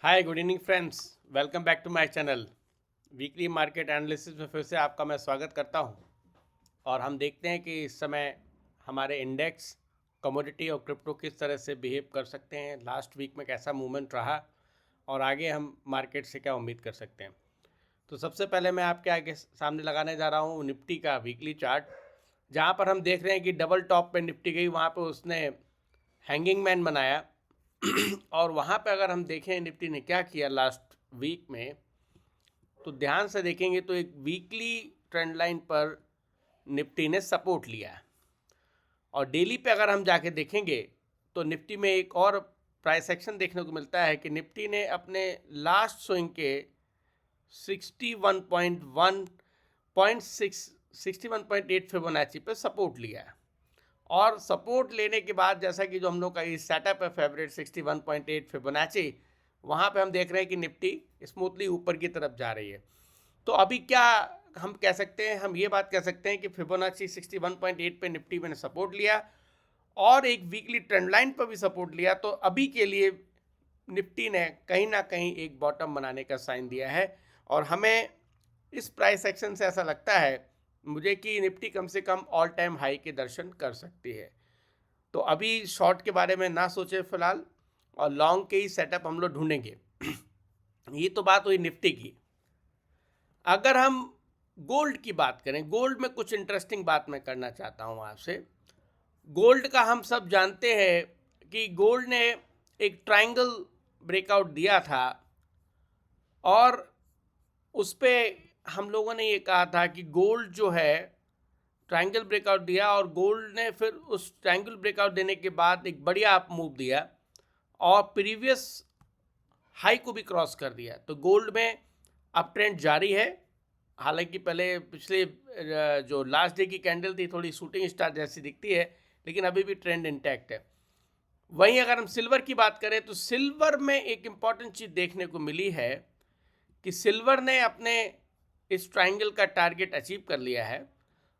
Hi good evening friends, welcome back to my channel. Weekly market analysis में फिर से आपका मैं स्वागत करता हूं। और हम देखते हैं कि इस समय हमारे इंडेक्स, कमोडिटी और क्रिप्टो किस तरह से बिहेव कर सकते हैं, लास्ट वीक में कैसा मूवमेंट रहा और आगे हम मार्केट से क्या उम्मीद कर सकते हैं। तो सबसे पहले मैं आपके आगे सामने लगाने जा रहा हूँ निफ्टी का वीकली चार्ट, जहाँ पर हम देख रहे हैं कि डबल टॉप पे निफ्टी गई, वहाँ पे उसने हैंगिंग मैन बनाया। और वहाँ पे अगर हम देखें निफ्टी ने क्या किया लास्ट वीक में, तो ध्यान से देखेंगे तो एक वीकली ट्रेंड लाइन पर निफ्टी ने सपोर्ट लिया। और डेली पे अगर हम जाके देखेंगे तो निफ्टी में एक और प्राइस एक्शन देखने को मिलता है कि निफ्टी ने अपने लास्ट स्विंग के 61.8 फिबोनाची पे सपोर्ट लिया है। और सपोर्ट लेने के बाद जैसा कि जो हम लोग का ये सेटअप है फेवरेट 61.8 फिबोनाची, वहाँ पे हम देख रहे हैं कि निफ्टी स्मूथली ऊपर की तरफ जा रही है। तो अभी क्या हम कह सकते हैं, हम ये बात कह सकते हैं कि फिबोनाची 61.8 पे निफ्टी मैंने सपोर्ट लिया और एक वीकली ट्रेंड लाइन पर भी सपोर्ट लिया। तो अभी के लिए निफ्टी ने कहीं ना कहीं एक बॉटम बनाने का साइन दिया है। और हमें इस प्राइस एक्शन से ऐसा लगता है मुझे कि निफ्टी कम से कम ऑल टाइम हाई के दर्शन कर सकती है। तो अभी शॉर्ट के बारे में ना सोचे फिलहाल, और लॉन्ग के ही सेटअप हम लोग ढूंढेंगे। ये तो बात हुई निफ्टी की। अगर हम गोल्ड की बात करें, गोल्ड में कुछ इंटरेस्टिंग बात मैं करना चाहता हूँ आपसे। गोल्ड का हम सब जानते हैं कि गोल्ड ने एक ट्रायंगल ब्रेकआउट दिया था और उस पर हम लोगों ने ये कहा था कि गोल्ड जो है ट्रायंगल ब्रेकआउट दिया, और गोल्ड ने फिर उस ट्रायंगल ब्रेकआउट देने के बाद एक बढ़िया अप मूव दिया और प्रीवियस हाई को भी क्रॉस कर दिया। तो गोल्ड में अप ट्रेंड जारी है। हालांकि पहले पिछले जो लास्ट डे की कैंडल थी थोड़ी शूटिंग स्टार जैसी दिखती है, लेकिन अभी भी ट्रेंड इंटैक्ट है। वहीं अगर हम सिल्वर की बात करें तो सिल्वर में एक इम्पॉर्टेंट चीज़ देखने को मिली है कि सिल्वर ने अपने इस ट्रायंगल का टारगेट अचीव कर लिया है।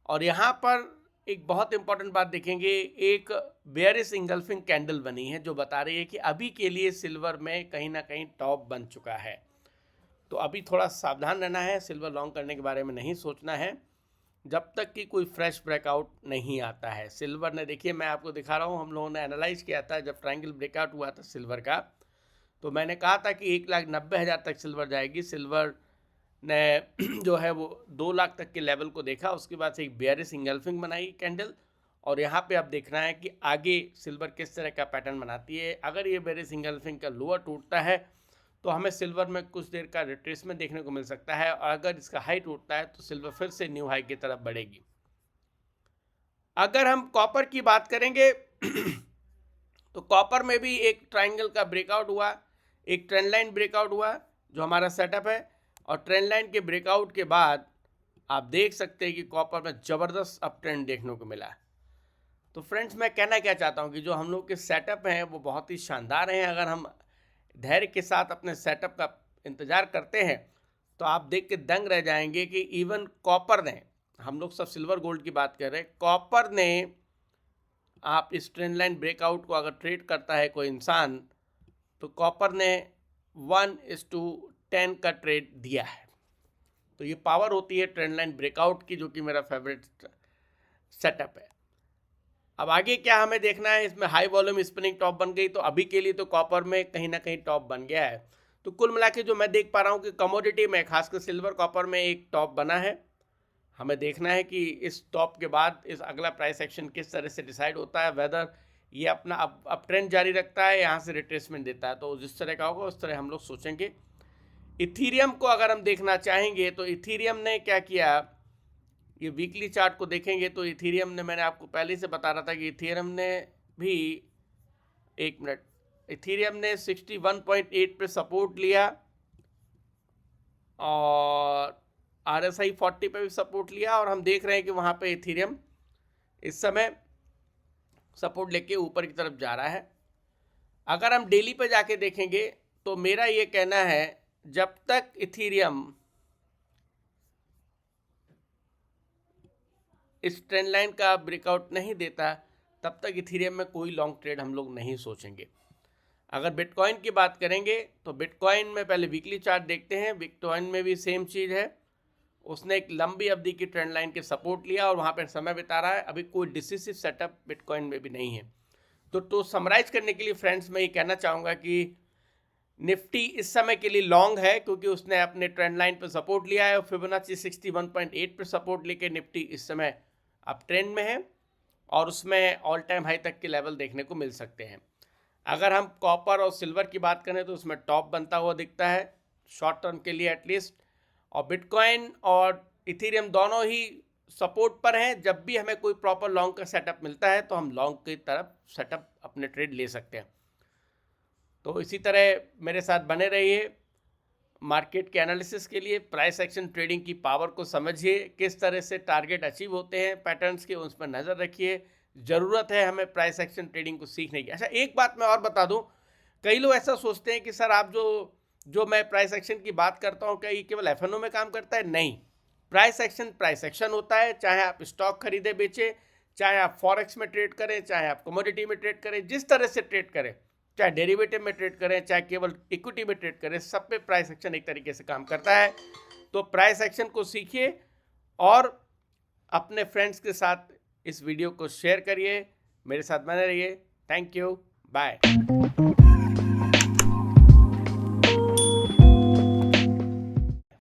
और यहाँ पर एक बहुत इंपॉर्टेंट बात देखेंगे, एक बेयरिश इंगल्फिंग कैंडल बनी है जो बता रही है कि अभी के लिए सिल्वर में कहीं ना कहीं टॉप बन चुका है। तो अभी थोड़ा सावधान रहना है, सिल्वर लॉन्ग करने के बारे में नहीं सोचना है जब तक कि कोई फ्रेश ब्रेकआउट नहीं आता है। सिल्वर ने, देखिए मैं आपको दिखा रहा हूँ, हम लोगों ने एनालाइज किया था जब ट्रायंगल ब्रेकआउट हुआ था सिल्वर का, तो मैंने कहा था कि 1,90,000 तक सिल्वर जाएगी। सिल्वर ने जो है वो 2 लाख तक के लेवल को देखा, उसके बाद से एक बेयरिश इंगल्फिंग बनाई कैंडल। और यहाँ पे अब देखना है कि आगे सिल्वर किस तरह का पैटर्न बनाती है। अगर ये बेयरिश इंगल्फिंग का लोअर टूटता है तो हमें सिल्वर में कुछ देर का रिट्रेसमेंट देखने को मिल सकता है, और अगर इसका हाई टूटता है तो सिल्वर फिर से न्यू हाई की तरफ बढ़ेगी। अगर हम कॉपर की बात करेंगे तो कॉपर में भी एक ट्रायंगल का ब्रेकआउट हुआ, एक ट्रेंड लाइन ब्रेकआउट हुआ जो हमारा सेटअप है। और ट्रेंड लाइन के ब्रेकआउट के बाद आप देख सकते हैं कि कॉपर में ज़बरदस्त अप ट्रेंड देखने को मिला। तो फ्रेंड्स, मैं कहना क्या चाहता हूँ कि जो हम लोग के सेटअप हैं वो बहुत ही शानदार हैं। अगर हम धैर्य के साथ अपने सेटअप का इंतज़ार करते हैं तो आप देख के दंग रह जाएंगे कि इवन कॉपर ने, हम लोग सब सिल्वर गोल्ड की बात कर रहे हैं, कॉपर ने, आप इस ट्रेंड लाइन ब्रेकआउट को अगर ट्रेड करता है कोई इंसान तो कॉपर ने 1:10 का ट्रेड दिया है। तो ये पावर होती है ट्रेंड लाइन ब्रेकआउट की, जो कि मेरा फेवरेट सेटअप है। अब आगे क्या हमें देखना है, इसमें हाई वॉल्यूम स्पिनिंग टॉप बन गई, तो अभी के लिए तो कॉपर में कहीं ना कहीं टॉप बन गया है। तो कुल मिला के जो मैं देख पा रहा हूँ कि कमोडिटी में खासकर सिल्वर कॉपर में एक टॉप बना है। हमें देखना है कि इस टॉप के बाद इस अगला प्राइस एक्शन किस तरह से डिसाइड होता है, वेदर ये अपना अप ट्रेंड जारी रखता है, यहाँ से रिट्रेसमेंट देता है। तो जिस तरह का होगा उस तरह हम लोग सोचेंगे। इथीरियम को अगर हम देखना चाहेंगे तो इथीरियम ने क्या किया, ये वीकली चार्ट को देखेंगे तो इथीरियम ने, मैंने आपको पहले से बता रहा था कि इथीरियम ने भी, एक मिनट, इथीरियम ने 61.8 पे सपोर्ट लिया और RSI 40 पे भी सपोर्ट लिया, और हम देख रहे हैं कि वहाँ पे इथीरियम इस समय सपोर्ट लेके ऊपर की तरफ जा रहा है। अगर हम डेली पे जाके देखेंगे तो मेरा ये कहना है जब तक इथीरियम इस ट्रेंड लाइन का ब्रेकआउट नहीं देता तब तक इथीरियम में कोई लॉन्ग ट्रेड हम लोग नहीं सोचेंगे। अगर बिटकॉइन की बात करेंगे तो बिटकॉइन में पहले वीकली चार्ट देखते हैं। बिटकॉइन में भी सेम चीज़ है, उसने एक लंबी अवधि की ट्रेंड लाइन के सपोर्ट लिया और वहाँ पर समय बिता रहा है। अभी कोई डिसिसिव सेटअप बिटकॉइन में भी नहीं है। तो समराइज करने के लिए फ्रेंड्स मैं ये कहना चाहूँगा कि निफ्टी इस समय के लिए लॉन्ग है, क्योंकि उसने अपने ट्रेंड लाइन पर सपोर्ट लिया है और फिबोनाची 61.8 पर सपोर्ट लेके निफ्टी इस समय अप ट्रेंड में है और उसमें ऑल टाइम हाई तक के लेवल देखने को मिल सकते हैं। अगर हम कॉपर और सिल्वर की बात करें तो उसमें टॉप बनता हुआ दिखता है शॉर्ट टर्म के लिए एटलीस्ट, और बिटकॉइन और इथेरियम दोनों ही सपोर्ट पर हैं। जब भी हमें कोई प्रॉपर लॉन्ग का सेटअप मिलता है तो हम लॉन्ग की तरफ सेटअप अपने ट्रेड ले सकते हैं। तो इसी तरह मेरे साथ बने रहिए मार्केट के एनालिसिस के लिए। प्राइस एक्शन ट्रेडिंग की पावर को समझिए, किस तरह से टारगेट अचीव होते हैं पैटर्न्स के, उस पर नज़र रखिए। ज़रूरत है हमें प्राइस एक्शन ट्रेडिंग को सीखने की। अच्छा, एक बात मैं और बता दूं, कई लोग ऐसा सोचते हैं कि सर आप जो मैं प्राइस एक्शन की बात करता हूं, क्या ये केवल एफएनओ में काम करता है? नहीं, प्राइस एक्शन होता है। चाहे आप स्टॉक खरीदे बेचे, चाहे आप फॉरेक्स में ट्रेड करें, चाहे आप कमोडिटी में ट्रेड करें, जिस तरह से ट्रेड करें, चाहे डेरिवेटिव में ट्रेड करें, चाहे केवल इक्विटी में ट्रेड करें, सब पे प्राइस एक्शन एक तरीके से काम करता है। तो प्राइस एक्शन को सीखिए और अपने फ्रेंड्स के साथ इस वीडियो को शेयर करिए। मेरे साथ बने रहिए। Thank you, bye.